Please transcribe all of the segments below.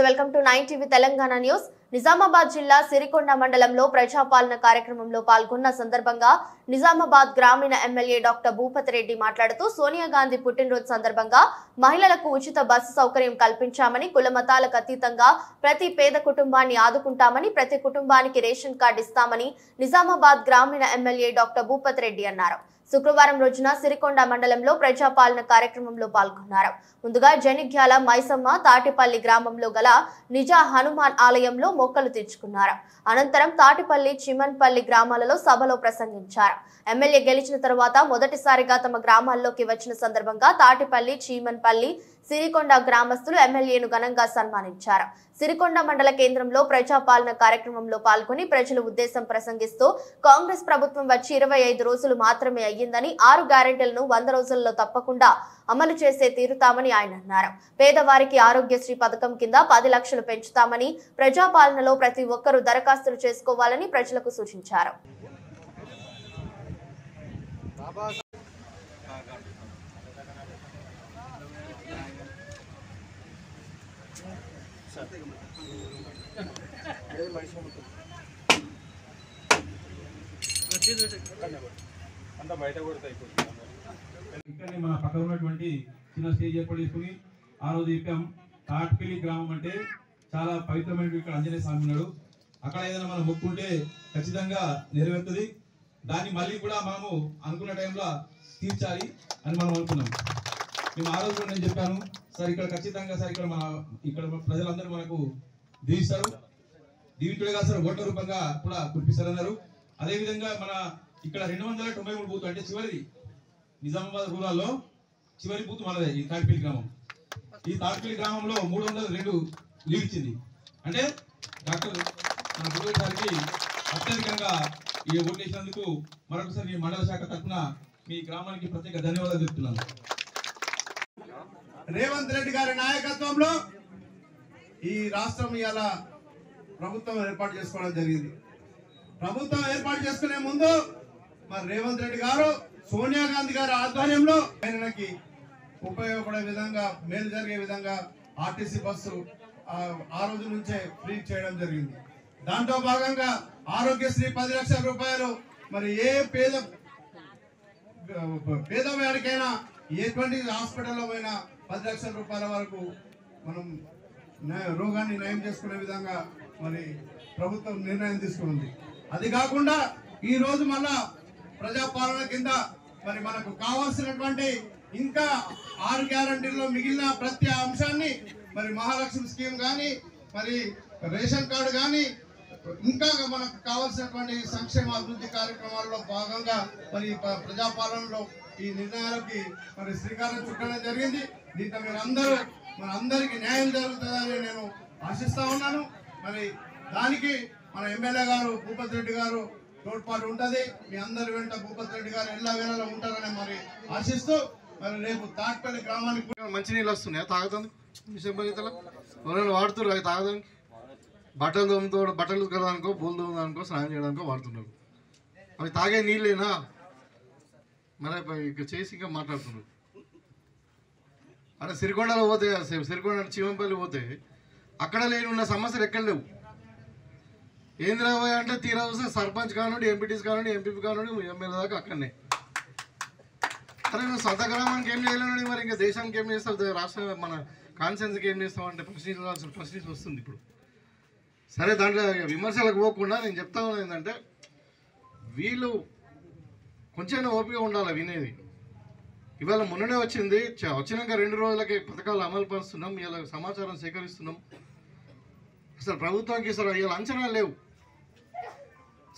Welcome to 9 TV Telangana news. Nizamabad జిల్లా సిరికొండ మండలంలో ప్రజాపాలన కార్యక్రమంలో పాల్గొన్న సందర్భంగా నిజామాబాద్ గ్రామీణ ఎమ్మెల్యే డాక్టర్ భూపతి రెడ్డి మాట్లాడుతూ సోనియా గాంధీ పుట్టినరోజు సందర్భంగా మహిళలకు ఉచిత బస్సు సౌకర్యం కల్పించామని, కుల మతాలకు అతీతంగా ప్రతి పేద కుటుంబాన్ని ఆదుకుంటామని, ప్రతి కుటుంబానికి రేషన్ కార్డు ఇస్తామని నిజామాబాద్ గ్రామీణ ఎమ్మెల్యే డాక్టర్ భూపతి రెడ్డి అన్నారు. శుక్రవారం రోజున సిరికొండ మండలంలో ప్రజాపాలన కార్యక్రమంలో పాల్గొన్నారు. ముందుగా జనిగ్యాల మైసమ్మ తాటిపల్లి గ్రామంలో గల నిజా హనుమాన్ ఆలయంలో మొక్కలు తెచ్చుకున్నారు. అనంతరం తాటిపల్లి చిమన్పల్లి గ్రామాలలో సభలో ప్రసంగించారు. ఎమ్మెల్యే గెలిచిన తర్వాత మొదటిసారిగా తమ గ్రామాల్లోకి వచ్చిన సందర్భంగా తాటిపల్లి, చీమన్పల్లి, సిరికొండ గ్రామస్తులు ఎమ్మెల్యేను ఘనంగా సన్మానించారు. సిరికొండ మండల కేంద్రంలో ప్రజాపాలన కార్యక్రమంలో పాల్గొని ప్రజల ఉద్దేశం ప్రసంగిస్తూ కాంగ్రెస్ ప్రభుత్వం వచ్చి 25 రోజులు మాత్రమే అయ్యిందని, 6 గ్యారెంటీలను 100 రోజుల్లో తప్పకుండా అమలు చేసే తీరుతామని ఆయన అన్నారు. పేదవారికి ఆరోగ్యశ్రీ పథకం కింద 10 లక్షలు పెంచుతామని, ప్రజాపాలనలో ప్రతి ఒక్కరూ దరఖాస్తులు చేసుకోవాలని ప్రజలకు సూచించారు. ఇక్కడ మన పక్కన ఉన్నటువంటి చిన్న స్టేజ్ ఏర్పాటు చేసుకుని ఆ రోజు చెప్పాం. తాటిపల్లి గ్రామం అంటే చాలా పవిత్రమైన, ఇక్కడ ఆంజనేయ స్వామి ఉన్నాడు. అక్కడ ఏదైనా మనం మొక్కుంటే ఖచ్చితంగా నెరవేరుతుంది. దాన్ని మళ్ళీ కూడా మనము అనుకున్న టైంలో తీర్చాలి అని మనం అనుకున్నాం. మేము ఆ రోజు నేను చెప్పాను, సార్ ఇక్కడ ఖచ్చితంగా సార్ ఇక్కడ ప్రజలందరూ మనకు దీవిస్తారు, దీవితులుగా సార్ ఓట్ల రూపంగా కూడా కురిపిస్తారన్నారు. అదేవిధంగా మన ఇక్కడ 293 బూత్ అంటే చివరిది నిజామాబాద్ రూరల్లో చివరి బూత్ మనదే ఈ తాటిపల్లి గ్రామం. ఈ తాటిపల్లి గ్రామంలో 302 లీడ్ ఇచ్చింది. అంటే డాక్టర్ మన గురువు గారికి అత్యధికంగా ఈ ఓటు వేసినందుకు మరొకసారి మీ మండల శాఖ తరఫున మీ గ్రామానికి ప్రత్యేక ధన్యవాదాలు చెప్తున్నాను. రేవంత్ రెడ్డి గారి నాయకత్వంలో ఈ రాష్ట్రం ఇవాళ ప్రభుత్వం ఏర్పాటు చేసుకోవడం జరిగింది. ప్రభుత్వం ఏర్పాటు చేసుకునే ముందు మరి రేవంత్ రెడ్డి గారు, సోనియా గాంధీ గారి ఆధ్వర్యంలో ఆయనకి ఉపయోగపడే విధంగా, మేలు జరిగే విధంగా ఆర్టీసీ బస్సు ఆ రోజు నుంచే ఫ్రీ చేయడం జరిగింది. దాంట్లో భాగంగా ఆరోగ్యశ్రీ 10 లక్షల రూపాయలు మరి ఏ పేదవాడికైనా ఎటువంటి హాస్పిటల్లో పోయినా 10 లక్షల రూపాయల వరకు మనం రోగాన్ని నయం చేసుకునే విధంగా మరి ప్రభుత్వం నిర్ణయం తీసుకుంది. అది కాకుండా ఈ రోజు మళ్ళా ప్రజాపాలన కింద మరి మనకు కావాల్సినటువంటి ఇంకా 6 గ్యారంటీల్లో మిగిలిన ప్రతి అంశాన్ని మరి మహాలక్ష్మి స్కీమ్ కానీ, మరి రేషన్ కార్డు కానీ, ఇంకా మనకు కావాల్సినటువంటి సంక్షేమ అభివృద్ధి కార్యక్రమాల్లో భాగంగా మరి ప్రజాపాలనలో ఈ నిర్ణయాలకి మరి శ్రీకారం చుట్టడం జరిగింది. దీంట్లో మీరందరూ అందరికీ న్యాయం జరుగుతుందని నేను ఆశిస్తా ఉన్నాను. మరి దానికి మన ఎమ్మెల్యే గారు భూపతి రెడ్డి గారు తోడ్పాటు ఉంటుంది. మీ అందరి వెంట భూపతి రెడ్డి గారు ఎలా వేళలో ఉంటారని మరి ఆశిస్తూ మరి రేపు తాటిపల్లి గ్రామానికి మంచినీళ్ళు వస్తున్నాయి తాగుతుంది. ఎవరైనా వాడుతున్నారు అవి తాగడానికి, బట్టలు ఉతకడానికో, బోలు తోమడానికో, స్నానం చేయడానికో వాడుతున్నారు. అవి తాగే నీళ్ళేనా? మరి ఇక చేసి ఇంకా మాట్లాడుతున్నారు. అక్కడ సిరికొండలో పోతే, సిరికొండ చీమంపల్లి పోతే అక్కడ లేని ఉన్న సమస్యలు ఎక్కడ లేవు. ఏంద్రా అంటే తీరా వస్తే సర్పంచ్ కానివ్వండి, ఎంపీటీస్ కానివ్వండి, ఎంపీపీ కానివ్వండి, ఎమ్మెల్యే దాకా అక్కడనే. అరే నువ్వు సొంత గ్రామానికి ఏం చేయలేను, మరి ఇంకా దేశానికి ఏం చేస్తావు, రాష్ట్ర మన కాన్సెన్స్కి ఏం చేస్తావు అంటే ప్రశ్నించాల్సిన వస్తుంది ఇప్పుడు. సరే, దాంట్లో విమర్శలకు పోకుండా నేను చెప్తా ఉన్నా ఏంటంటే, వీళ్ళు కొంచెం ఓపిక ఉండాలి వినేది. ఇవాళ మొన్ననే వచ్చింది, వచ్చినాక 2 రోజులకి పథకాలు అమలు పరుస్తున్నాం, ఇలా సమాచారం సేకరిస్తున్నాం. అసలు ప్రభుత్వానికి అసలు ఇవాళ అంచనాలు లేవు.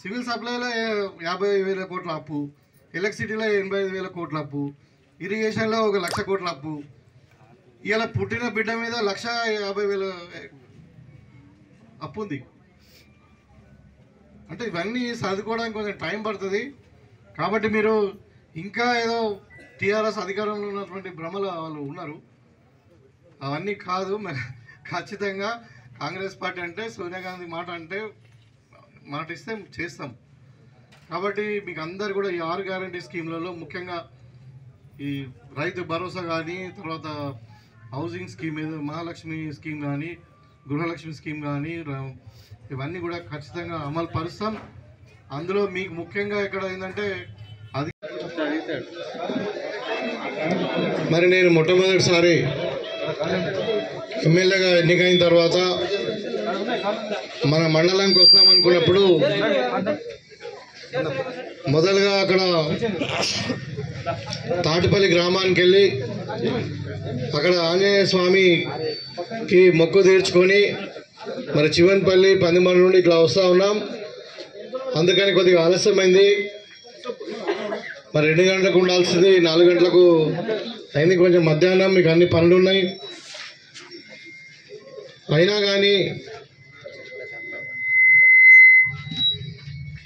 సివిల్ సప్లైలో 50,000 కోట్ల అప్పు, ఎలక్ట్రిసిటీలో 85,000 కోట్ల అప్పు, ఇరిగేషన్లో 1,00,000 కోట్ల అప్పు. ఇవాళ పుట్టిన బిడ్డ మీద 1,50,000 అప్పు ఉంది. అంటే ఇవన్నీ చదువుకోవడానికి కొంచెం టైం పడుతుంది. కాబట్టి మీరు ఇంకా ఏదో టీఆర్ఎస్ అధికారంలో ఉన్నటువంటి భ్రమలు వాళ్ళు ఉన్నారు, అవన్నీ కాదు. ఖచ్చితంగా కాంగ్రెస్ పార్టీ అంటే సోనియా గాంధీ మాట ఇస్తే చేస్తాం. కాబట్టి మీకు అందరు కూడా ఈ 6 గ్యారంటీ స్కీమ్లలో ముఖ్యంగా ఈ రైతు భరోసా కానీ, తర్వాత హౌసింగ్ స్కీమ్, మహాలక్ష్మి స్కీమ్ కానీ, గృహలక్ష్మి స్కీమ్ కానీ ఇవన్నీ కూడా ఖచ్చితంగా అమలు పరుస్తాం. అందులో మీకు ముఖ్యంగా ఇక్కడ ఏంటంటే అది మరి నేను మొట్టమొదటిసారి ఎమ్మెల్యేగా ఎన్నికైన తర్వాత మన మండలానికి వస్తామనుకున్నప్పుడు మొదలుగా అక్కడ తాటిపల్లి గ్రామానికి వెళ్ళి అక్కడ ఆంజనేయ స్వామికి మొక్కు తీర్చుకొని మరి చివన్పల్లి పందిమల నుండి ఇట్లా వస్తూ ఉన్నాం. అందుకని కొద్దిగా ఆలస్యమైంది. మరి 2 గంటలకు ఉండాల్సింది 4 గంటలకు అయింది. కొంచెం మధ్యాహ్నం మీకు అన్ని పనులు ఉన్నాయి. అయినా కానీ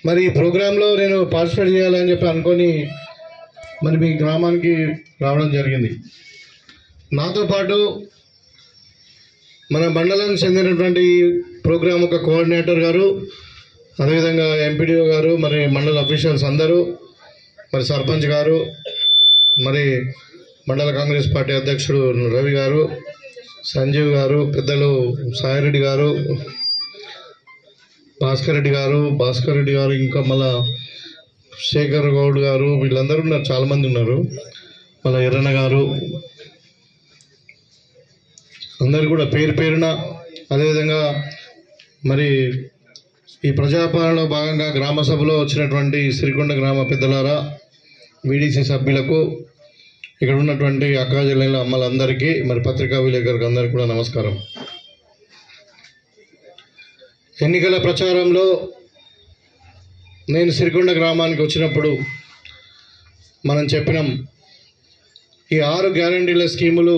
మరి ఈ ప్రోగ్రాంలో నేను పార్టిసిపేట్ చేయాలని చెప్పి అనుకొని మరి మీ గ్రామానికి రావడం జరిగింది. నాతో పాటు మన మండలానికి చెందినటువంటి ప్రోగ్రాం ఒక కోఆర్డినేటర్ గారు, అదేవిధంగా ఎంపీడీఓ గారు, మరి మండల అఫీషియల్స్ అందరూ, మరి సర్పంచ్ గారు, మరి మండల కాంగ్రెస్ పార్టీ అధ్యక్షుడు రవి గారు, సంజీవ్ గారు, పెద్దలు సాయిరెడ్డి గారు, భాస్కర్ రెడ్డి గారు, ఇంకా మళ్ళా శేఖర్ గౌడ్ గారు, వీళ్ళందరూ ఉన్నారు, చాలామంది ఉన్నారు. మళ్ళీ ఎర్రన్న గారు, అందరు కూడా పేరు పేరున. అదేవిధంగా మరి ఈ ప్రజాపాలనలో భాగంగా గ్రామ సభలో వచ్చినటువంటి సిరికొండ గ్రామ పెద్దలారా, వీడీసీ సభ్యులకు, ఇక్కడ ఉన్నటువంటి అక్కా చెల్లెళ్ళ అమ్మలందరికీ, మరి పత్రికా విలేకరులకు అందరికీ కూడా నమస్కారం. ఎన్నికల ప్రచారంలో నేను సిరికొండ గ్రామానికి వచ్చినప్పుడు మనం చెప్పినాం, ఈ 6 గ్యారంటీల స్కీములు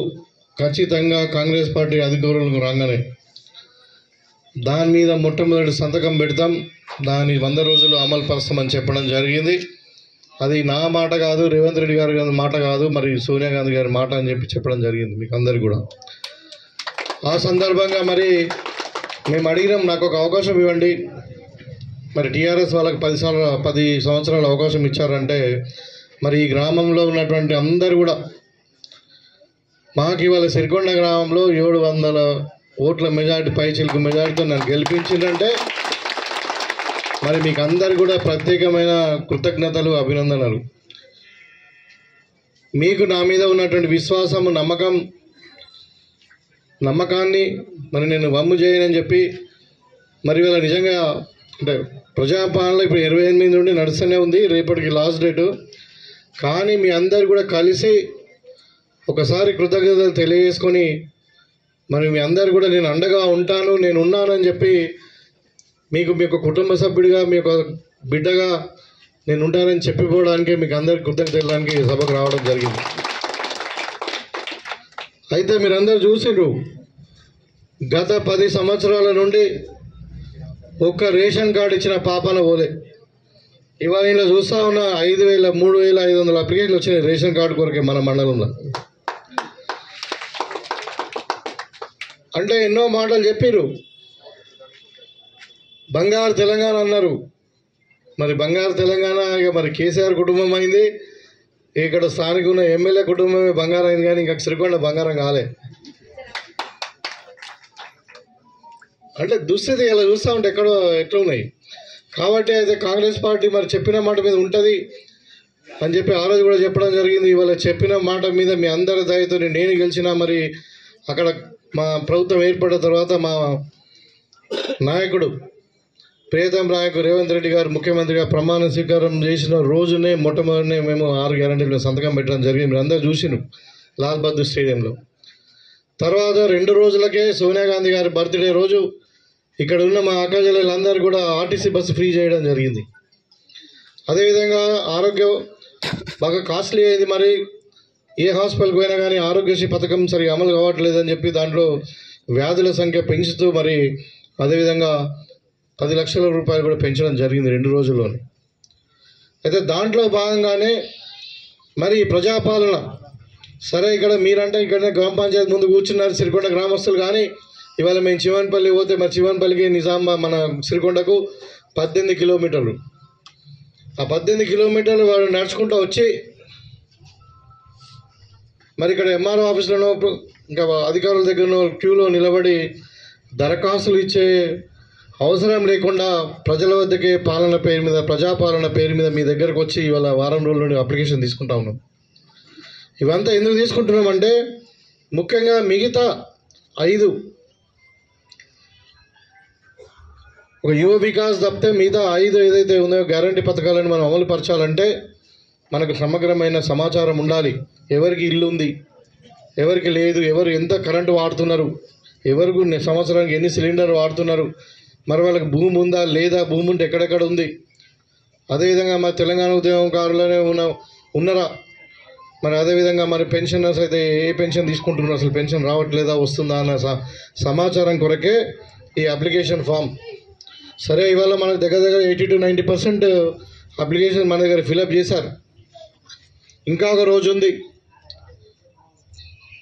ఖచ్చితంగా కాంగ్రెస్ పార్టీ అధికారులకు రాగానే దాని మీద మొట్టమొదటి సంతకం పెడతాం, దాన్ని 100 రోజులు అమలు పరుస్తామని చెప్పడం జరిగింది. అది నా మాట కాదు, రేవంత్ రెడ్డి గారి మాట కాదు, మరి సోనియా గాంధీ గారి మాట అని చెప్పడం జరిగింది మీకు అందరికీ కూడా. ఆ సందర్భంగా మరి మేము అడిగినాం, నాకు ఒక అవకాశం ఇవ్వండి. మరి టీఆర్ఎస్ వాళ్ళకి 10 సంవత్సరాల అవకాశం ఇచ్చారంటే, మరి ఈ గ్రామంలో ఉన్నటువంటి అందరు కూడా మాకు ఇవాళ సిరికొండ గ్రామంలో 700 ఓట్ల మెజార్టీ, పైచిలకు మెజార్టీతో నన్ను గెలిపించిందంటే మరి మీకు అందరు కూడా ప్రత్యేకమైన కృతజ్ఞతలు, అభినందనలు. మీకు నా మీద ఉన్నటువంటి విశ్వాసము, నమ్మకాన్ని మరి నేను వమ్ము చేయనని చెప్పి మరి వీళ్ళ నిజంగా అంటే ప్రజాపాలనలో ఇప్పుడు 28 నుండి నడుస్తూనే ఉంది, రేపటికి లాస్ట్ డేటు. కానీ మీ అందరు కూడా కలిసి ఒకసారి కృతజ్ఞతలు తెలియజేసుకొని మరి మీ అందరు కూడా నేను అండగా ఉంటాను, నేను ఉన్నానని చెప్పి మీకు కుటుంబ సభ్యుడిగా, మీ యొక్క బిడ్డగా నేను ఉంటానని చెప్పిపోవడానికి మీకు అందరికి కృతజ్ఞతలకి సభకు రావడం జరిగింది. అయితే మీరందరూ చూసిండ్రు, గత 10 సంవత్సరాల నుండి ఒక్క రేషన్ కార్డు ఇచ్చిన పాపన పోలే. ఇవాళ ఇలా చూస్తా ఉన్న 3,500 అప్లికేషన్లు వచ్చినాయి రేషన్ కార్డు కొరకే మన మండలంలో. అంటే ఎన్నో మాటలు చెప్పారు, బంగారు తెలంగాణ అన్నారు. మరి బంగారు తెలంగాణ ఇక మరి కేసీఆర్ కుటుంబం అయింది, ఇక్కడ స్థానిక ఉన్న ఎమ్మెల్యే కుటుంబమే బంగారం అయింది, కానీ ఇంకా సిరికొండ బంగారం కాలే. అంటే దుస్థితి ఇలా చూస్తూ ఉంటే ఎట్లా ఉన్నాయి. కాబట్టి అయితే కాంగ్రెస్ పార్టీ మరి చెప్పిన మాట మీద ఉంటుంది అని చెప్పి ఆ రోజు కూడా చెప్పడం జరిగింది. ఇవాళ చెప్పిన మాట మీద మీ అందరి దయతో నేను గెలిచినా, మరి అక్కడ మా ప్రభుత్వం ఏర్పడిన తర్వాత మా నాయకుడు ప్రియతమ నాయకుడు రేవంత్ రెడ్డి గారు ముఖ్యమంత్రిగా ప్రమాణ స్వీకారం చేసిన రోజునే మొట్టమొదటినే మేము 6 గ్యారంటీలు సంతకం పెట్టడం జరిగింది. మీరు అందరూ చూసినారు లాల్ బహదూర్ స్టేడియంలో. తర్వాత 2 రోజులకే సోనియా గాంధీ గారి బర్త్డే రోజు ఇక్కడ ఉన్న మా అక్క చెల్లెలందరూ కూడా ఆర్టీసీ బస్సు ఫ్రీ చేయడం జరిగింది. అదేవిధంగా ఆరోగ్యం బాగా కాస్ట్లీ అయింది, మరి ఏ హాస్పిటల్కి పోయినా కానీ ఆరోగ్యశ్రీ పథకం సరిగా అమలు కావట్లేదని చెప్పి దాంట్లో వ్యాధుల సంఖ్య పెంచుతూ మరి అదేవిధంగా 10 లక్షల రూపాయలు కూడా పెంచడం జరిగింది 2 రోజుల్లోనే. అయితే దాంట్లో భాగంగానే మరి ప్రజాపాలన సరే, ఇక్కడ మీరంటే ఇక్కడ గ్రామ పంచాయతీ ముందు కూర్చున్నారు సిరికొండ గ్రామస్తులు, కానీ ఇవాళ మేము చివన్పల్లి పోతే మరి చివన్పల్లికి నిజామాబాద్ మన సిరికొండకు 18 కిలోమీటర్లు. ఆ 18 కిలోమీటర్లు వాళ్ళు నడుచుకుంటూ వచ్చి మరి ఇక్కడ ఎంఆర్ఓ ఆఫీసులో ఇంకా అధికారుల దగ్గర క్యూలో నిలబడి దరఖాస్తులు ఇచ్చే అవసరం లేకుండా ప్రజల వద్దకే పాలన పేరు మీద, ప్రజాపాలన పేరు మీద మీ దగ్గరకు వచ్చి ఇవాళ వారం రోజుల నుండి అప్లికేషన్ తీసుకుంటా ఉన్నాం. ఇవంతా ఎందుకు తీసుకుంటున్నామంటే ముఖ్యంగా మిగతా 5 ఒక యువ వికాస్ తప్పితే మిగతా 5 ఏదైతే ఉన్నాయో గ్యారంటీ పథకాలను మనం అమలు పరచాలంటే మనకు సమగ్రమైన సమాచారం ఉండాలి. ఎవరికి ఇల్లు ఉంది, ఎవరికి లేదు, ఎవరు ఎంత కరెంటు వాడుతున్నారు, ఎవరికి సంవత్సరానికి ఎన్ని సిలిండర్ వాడుతున్నారు, మరి వాళ్ళకి భూమి ఉందా లేదా, భూమి ఉంటే ఎక్కడెక్కడ ఉంది, అదేవిధంగా మరి తెలంగాణ ఉద్యమకారులనే ఉన్నారా, మరి అదేవిధంగా మరి పెన్షనర్స్ అయితే ఏ పెన్షన్ తీసుకుంటున్నారు, అసలు పెన్షన్ రావట్లేదా వస్తుందా అన్న సమాచారం కొరకే ఈ అప్లికేషన్ ఫామ్. సరే ఇవాళ మనకు దగ్గర 80 to 90% అప్లికేషన్ మన దగ్గర ఫిలప్ చేశారు. ఇంకా ఒక రోజు ఉంది.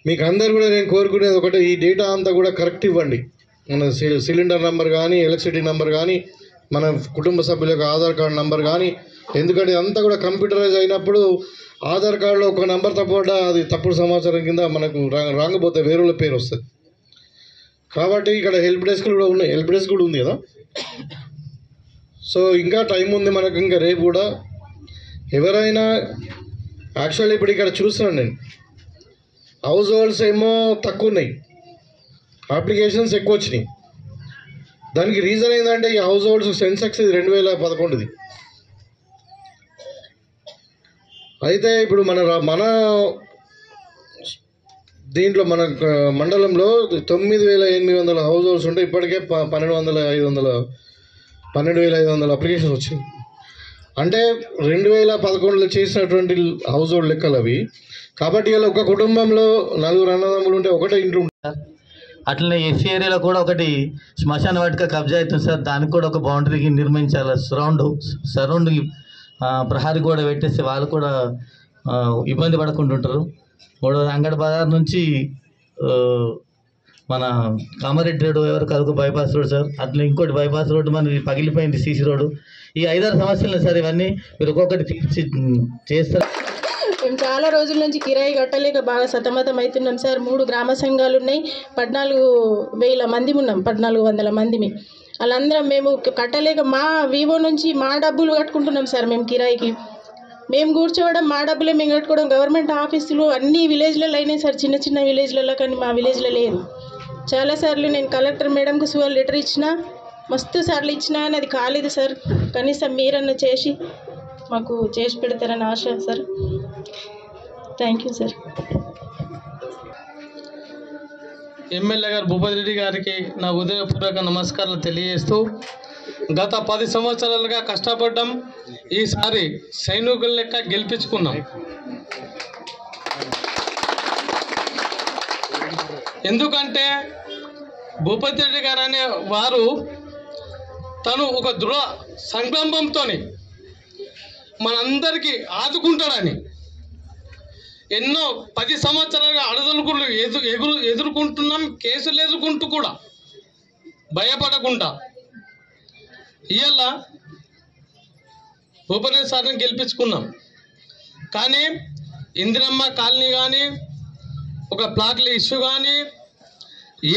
మీకు అందరు కూడా నేను కోరుకునేది ఒకటే, ఈ డేటా అంతా కూడా కరెక్ట్ ఇవ్వండి. మన సిలిండర్ నెంబర్ కానీ, ఎలక్ట్రిసిటీ నెంబర్ కానీ, మన కుటుంబ సభ్యుల యొక్క ఆధార్ కార్డు నెంబర్ కానీ, ఎందుకంటే అంతా కూడా కంప్యూటరైజ్ అయినప్పుడు ఆధార్ కార్డులో ఒక నెంబర్ తప్పకుండా అది తప్పుడు సమాచారం కింద మనకు రాకపోతే వేరే పేరు వస్తుంది. కాబట్టి ఇక్కడ హెల్ప్ డెస్క్ కూడా ఉన్నాయి, హెల్ప్ డెస్క్ కూడా ఉంది కదా. సో ఇంకా టైం ఉంది మనకు, ఇంకా రేపు కూడా ఎవరైనా యాక్చువల్లీ ఇప్పుడు ఇక్కడ చూస్తున్నాను నేను హౌస్ హోల్డ్స్ ఏమో తక్కువ ఉన్నాయి, అప్లికేషన్స్ ఎక్కువ వచ్చినాయి. దానికి రీజన్ ఏంటంటే ఈ హౌస్ హోల్డ్స్ సెన్సెక్స్ 2011ది. అయితే ఇప్పుడు మన దీంట్లో మన మండలంలో 9,800 హౌస్ హోల్డ్స్ ఉంటే ఇప్పటికే 12,500 అప్లికేషన్స్ వచ్చింది. అంటే 2011లో చేసినటువంటి హౌస్ హోల్డ్ లెక్కలు అవి. కాబట్టి ఇలా ఒక కుటుంబంలో 4 అన్నదమ్ములు ఉంటే ఒకటే ఇంట్లో ఉంటారు. అట్లనే ఎస్సీ ఏరియాలో కూడా ఒకటి శ్మశాన వాటిక కబ్జా అవుతుంది సార్. దానికి కూడా ఒక బౌండరీకి నిర్మించాలి. సరౌండ్ ప్రహారీ కూడా పెట్టేస్తే వాళ్ళు కూడా ఇబ్బంది పడుకుంటుంటారు. మూడవది అంగడి బజార్ నుంచి మన కామారెడ్డి రోడ్డు ఎవరికి అరకు బైపాస్ రోడ్ సార్. అట్లా ఇంకోటి బైపాస్ రోడ్డు మనకి పగిలిపోయింది, సీసీ రోడ్డు. ఈ 5-6 సమస్యలు సార్. ఇవన్నీ మీరు ఒక్కొక్కటి తీర్చి చేస్తారు. మేము చాలా రోజుల నుంచి కిరాయి కట్టలేక బాగా సతమతం అవుతున్నాం సార్. 3 గ్రామ సంఘాలు ఉన్నాయి, 14,000 మంది ఉన్నాం, 1,400 మందిమి. వాళ్ళందరం మేము కట్టలేక మా వివో నుంచి మా డబ్బులు కట్టుకుంటున్నాం సార్. మేము కిరాయికి మేము కూర్చోవడం, మా డబ్బులే మేము కట్టుకోవడం. గవర్నమెంట్ ఆఫీసులు అన్ని విలేజ్లలో అయినాయి సార్, చిన్న చిన్న విలేజ్లలో, కానీ మా విలేజ్లో లేదు. చాలాసార్లు నేను కలెక్టర్ మేడంకి సువల్ లెటర్ ఇచ్చినా, మస్తు సార్లు ఇచ్చినా అని అది కాలేదు సార్. కనీసం మీరన్నా చేసి మాకు చేసి పెడతారని ఆశ sir. Thank you sir. MLA గారు భూపతి రెడ్డి గారికి నా ఉదయపూర్వక నమస్కారాలు తెలియజేస్తూ, గత 10 సంవత్సరాలుగా కష్టపడ్డాం. ఈసారి సైనికుల లెక్క గెలిపించుకున్నాం. ఎందుకంటే భూపతి రెడ్డి గారు అనే వారు తను ఒక దృఢ సంకల్పంతో మనందరికీ ఆదుకుంటాడని ఎన్నో 10 సంవత్సరాలుగా అడదలుకులు ఎదుర్కొంటున్నాం. కేసులు ఎదుర్కొంటూ కూడా భయపడకుండా ఇవాళ భూపతి సార్ని గెలిపించుకున్నాం. కానీ ఇందిరమ్మ కాలనీ కానీ, ఒక ప్లాట్ల ఇష్యూ కానీ,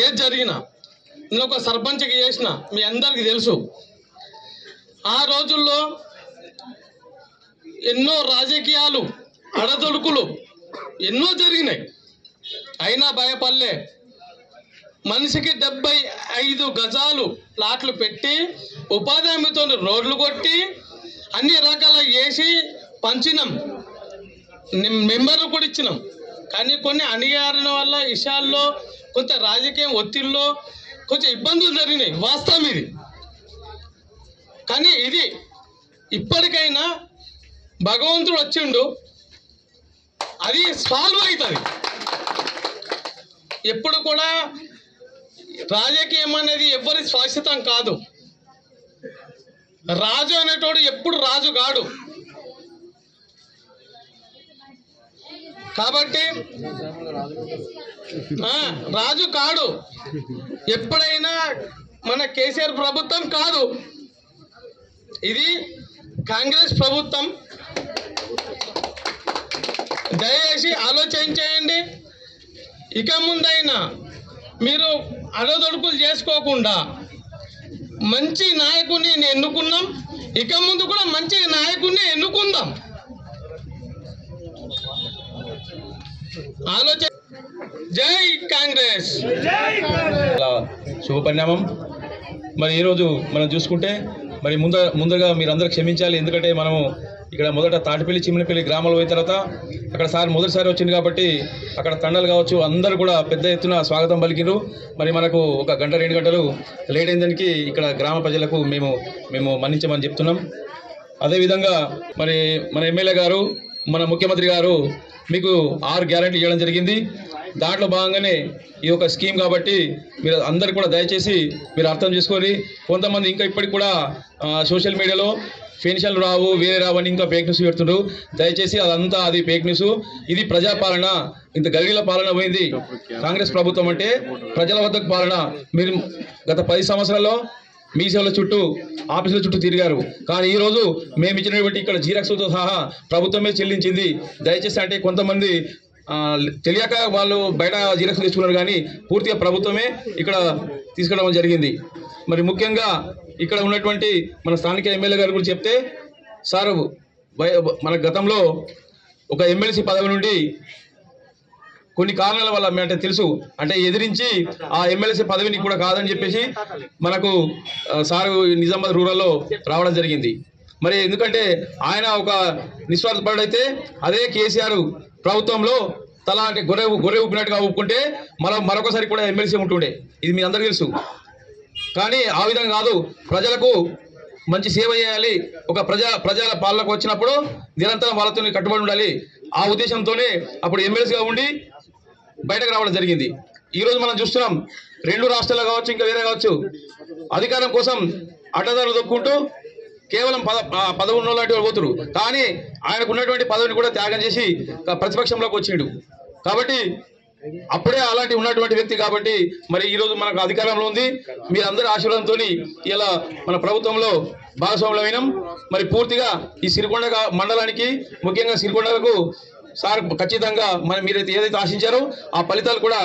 ఏది జరిగినా నేను ఒక సర్పంచ్కి చేసిన మీ అందరికీ తెలుసు. ఆ రోజుల్లో ఎన్నో రాజకీయాలు, అడదొడుకులు ఎన్నో జరిగినాయి. అయినా భయపడలే. మనిషికి 75 గజాలు ప్లాట్లు పెట్టి, ఉపాధి హామీతో రోడ్లు కొట్టి, అన్ని రకాల చేసి పంచినాం. మెంబర్లు కూడా ఇచ్చినాం. కానీ కొన్ని అనివార్యం వల్ల విషయాల్లో, కొంత రాజకీయ ఒత్తిడిలో కొంచెం ఇబ్బందులు జరిగినాయి. వాస్తవం ఇది. కానీ ఇది ఇప్పటికైనా భగవంతుడు వచ్చిండు, అది సాల్వ్ అవుతుంది. ఎప్పుడు కూడా రాజకీయం అనేది ఎవరి శాశ్వతం కాదు. రాజు అనేటోడు ఎప్పుడు రాజు కాడు. కాబట్టి రాజు కాడు. ఎప్పుడైనా మన కేసీఆర్ ప్రభుత్వం కాదు, ఇది కాంగ్రెస్ ప్రభుత్వం. దయచేసి ఆలోచన చేయండి. ఇక ముందైనా మీరు అడదొడుకులు చేసుకోకుండా మంచి నాయకుడిని ఎన్నుకున్నాం. ఇక ముందు కూడా మంచి నాయకుడిని ఎన్నుకుందాం. ఆలోచన. జై కాంగ్రెస్. శుభపరిణామం. మరి ఈరోజు మనం చూసుకుంటే మరి ముందుగా మీరందరూ క్షమించాలి. ఎందుకంటే మనము ఇక్కడ మొదట తాటిపల్లి చిమ్మనపల్లి గ్రామాలు పోయిన తర్వాత అక్కడ మొదటిసారి వచ్చింది కాబట్టి అక్కడ తండలు కావచ్చు అందరూ కూడా పెద్ద ఎత్తున స్వాగతం పలికిరు. మరి మనకు 1 గంట 2 గంటలు లేట్ అయిందానికి ఇక్కడ గ్రామ ప్రజలకు మేము మన్నించమని చెప్తున్నాం. అదేవిధంగా మరి మన ఎమ్మెల్యే గారు మన ముఖ్యమంత్రి గారు మీకు 6 గ్యారెంటీ ఇవ్వడం జరిగింది. దాంట్లో భాగంగానే ఈ యొక్క స్కీమ్ కాబట్టి మీరు అందరు కూడా దయచేసి మీరు అర్థం చేసుకొని, కొంతమంది ఇంకా ఇప్పటికి కూడా సోషల్ మీడియాలో పెన్షన్లు రావు వేరే రావని ఇంకా ఫేక్ న్యూస్ పెడుతుండ్రు. దయచేసి అదంతా అది ఫేక్ న్యూస్. ఇది ప్రజాపాలన. ఇంత గల్లీల పాలన పోయింది కాంగ్రెస్ ప్రభుత్వం అంటే ప్రజల వద్దకు పాలన. మీరు గత 10 సంవత్సరాల్లో మీ సేవల చుట్టూ ఆఫీసుల చుట్టూ తిరిగారు. కానీ ఈరోజు మేము ఇచ్చినటువంటి ఇక్కడ జీరాక్స్తో సహా ప్రభుత్వమే చెల్లించింది. దయచేసి అంటే కొంతమంది తెలియక వాళ్ళు బయట జీరాక్స్ తీసుకున్నారు కానీ పూర్తిగా ప్రభుత్వమే ఇక్కడ తీసుకురావడం జరిగింది. మరి ముఖ్యంగా ఇక్కడ ఉన్నటువంటి మన స్థానిక ఎమ్మెల్యే గారి గురించి చెప్తే, సార్ మన గతంలో ఒక ఎమ్మెల్సీ పదవి నుండి కొన్ని కారణాల వల్ల అంటే తెలుసు అంటే ఎదిరించి ఆ ఎమ్మెల్సీ పదవిని కూడా కాదని చెప్పేసి మనకు సారు నిజామాబాద్ రూరల్లో రావడం జరిగింది. మరి ఎందుకంటే ఆయన ఒక నిస్వార్థపరుడైతే అదే కేసీఆర్ ప్రభుత్వంలో తల అంటే గొర్రె ఊపినట్టుగా ఊపుకుంటే మరొకసారి కూడా ఎమ్మెల్సీ ఉంటుండే. ఇది మీ అందరికీ తెలుసు. కానీ ఆ విధంగా కాదు, ప్రజలకు మంచి సేవ చేయాలి. ఒక ప్రజల పాలనకు వచ్చినప్పుడు నిరంతరం వాళ్ళతో కట్టుబడి ఉండాలి. ఆ ఉద్దేశంతోనే అప్పుడు ఎమ్మెల్సీగా ఉండి బయటకు రావడం జరిగింది. ఈరోజు మనం చూస్తున్నాం 2 రాష్ట్రాల్లో కావచ్చు ఇంకా వేరే కావచ్చు అధికారం కోసం అడ్డదారులు దొక్కుంటూ కేవలం పదవి ఉన్న లాంటి వాళ్ళు పోతురు. కానీ ఆయనకు ఉన్నటువంటి పదవిని కూడా త్యాగం చేసి ప్రతిపక్షంలోకి వచ్చిండు. కాబట్టి అప్పుడే అలాంటి ఉన్నటువంటి వ్యక్తి కాబట్టి మరి ఈరోజు మనకు అధికారంలో ఉంది. మీరందరి ఆశీర్వాదంతో ఇలా మన ప్రభుత్వంలో భాగస్వాములమైనాం. మరి పూర్తిగా ఈ సిరికొండ మండలానికి ముఖ్యంగా సిరికొండలకు సార్ ఖచ్చితంగా మీరు ఏదైతే ఆశించారో ఆ ఫలితాలు కూడా